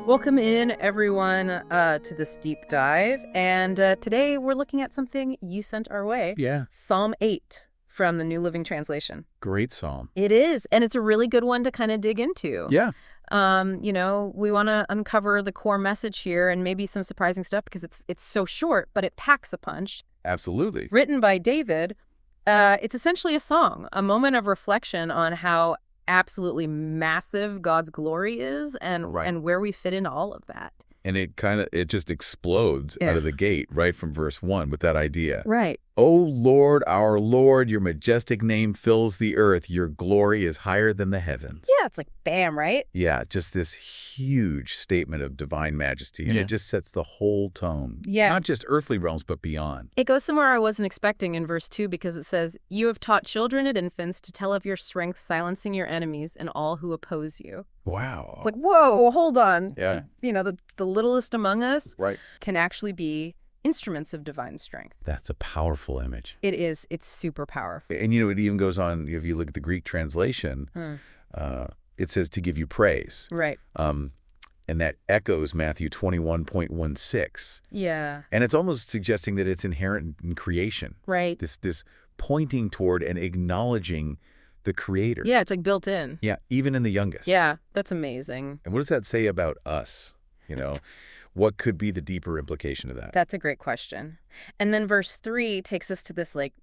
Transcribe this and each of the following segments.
Welcome in, everyone, to this deep dive. And today we're looking at something you sent our way. Yeah. Psalm 8 from the New Living Translation. Great psalm. It is, and it's a really good one to kind of dig into. Yeah. We want to uncover the core message here and maybe some surprising stuff because it's so short, but it packs a punch. Absolutely. Written by David, it's essentially a song, a moment of reflection on how absolutely massive God's glory is and where we fit into all of that. And it just explodes out of the gate right from verse 1 with that idea. Right. O Lord, our Lord, your majestic name fills the earth. Your glory is higher than the heavens. Yeah, it's like bam, right? Yeah, just this huge statement of divine majesty. And it just sets the whole tone. Yeah. Not just earthly realms, but beyond. It goes somewhere I wasn't expecting in verse 2 because it says, you have taught children and infants to tell of your strength, silencing your enemies and all who oppose you. Wow. It's like, whoa, hold on. Yeah. The littlest among us Right. can actually be instruments of divine strength. That's a powerful image. It is. It's super powerful. And, it even goes on, if you look at the Greek translation, it says to give you praise. Right. And that echoes Matthew 21.16. Yeah. And it's almost suggesting that it's inherent in creation. Right. This pointing toward and acknowledging the Creator. Yeah, it's like built in. Yeah, even in the youngest. Yeah, that's amazing. And what does that say about us? What could be the deeper implication of that? That's a great question. And then verse 3 takes us to this like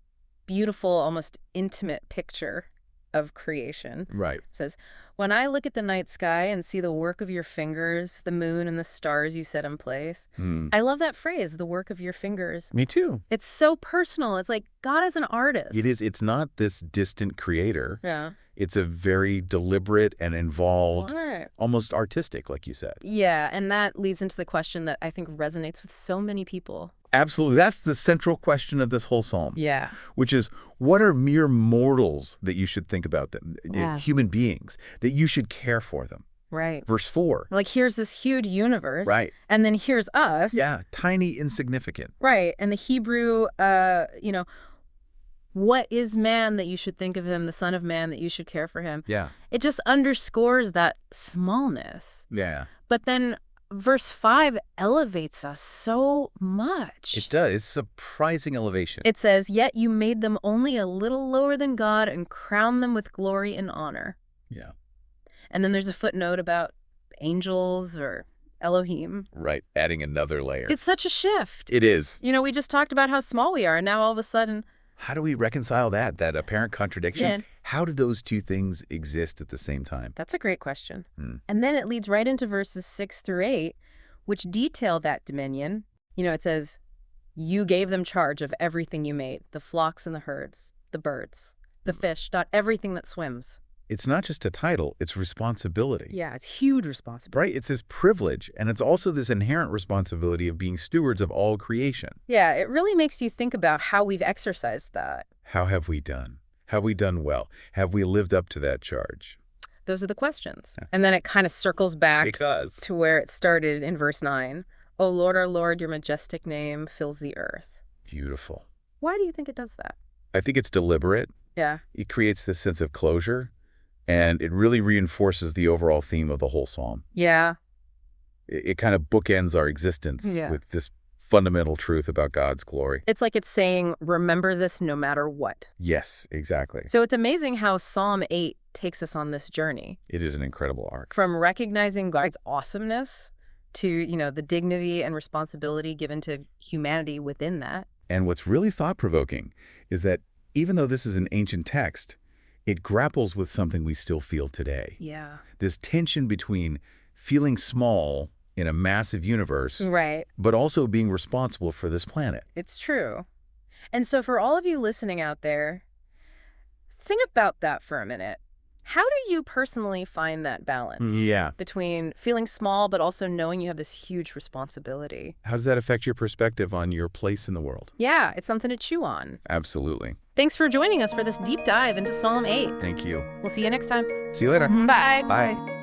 beautiful, almost intimate picture of creation. Right. It says, when I look at the night sky and see the work of your fingers, the moon and the stars you set in place. I love that phrase, the work of your fingers. Me too. It's so personal. It's like God is an artist. It is. It's not this distant creator. Yeah. It's a very deliberate and involved, almost artistic, like you said. Yeah, and that leads into the question that I think resonates with so many people. Absolutely. That's the central question of this whole psalm. Yeah. Which is, what are mere mortals that you should think about them? Yeah. Human beings, that you should care for them. Right. Verse 4. Like, here's this huge universe. Right. And then here's us. Yeah, tiny, insignificant. Right. And the Hebrew, what is man that you should think of him, the son of man that you should care for him? Yeah. It just underscores that smallness. Yeah. But then verse 5 elevates us so much. It does. It's surprising elevation. It says, yet you made them only a little lower than God and crowned them with glory and honor. Yeah. And then there's a footnote about angels or Elohim. Right. Adding another layer. It's such a shift. It is. We just talked about how small we are, and now all of a sudden... How do we reconcile that apparent contradiction? Yeah. How do those two things exist at the same time? That's a great question. And then it leads right into verses 6 through 8, which detail that dominion. It says, you gave them charge of everything you made, the flocks and the herds, the birds, the fish, not everything that swims. It's not just a title, it's responsibility. Yeah, it's huge responsibility. Right? It's this privilege, and it's also this inherent responsibility of being stewards of all creation. Yeah, it really makes you think about how we've exercised that. How have we done? Have we done well? Have we lived up to that charge? Those are the questions. Yeah. And then it kind of circles back to where it started in verse 9. O Lord, our Lord, your majestic name fills the earth. Beautiful. Why do you think it does that? I think it's deliberate. Yeah. It creates this sense of closure. And it really reinforces the overall theme of the whole psalm. Yeah. It kind of bookends our existence with this fundamental truth about God's glory. It's like it's saying, remember this no matter what. Yes, exactly. So it's amazing how Psalm 8 takes us on this journey. It is an incredible arc. From recognizing God's awesomeness to, the dignity and responsibility given to humanity within that. And what's really thought-provoking is that even though this is an ancient text, it grapples with something we still feel today. Yeah. This tension between feeling small in a massive universe, right, but also being responsible for this planet. It's true. And so for all of you listening out there, think about that for a minute. How do you personally find that balance? Yeah. Between feeling small, but also knowing you have this huge responsibility? How does that affect your perspective on your place in the world? Yeah, it's something to chew on. Absolutely. Thanks for joining us for this deep dive into Psalm 8. Thank you. We'll see you next time. See you later. Bye. Bye.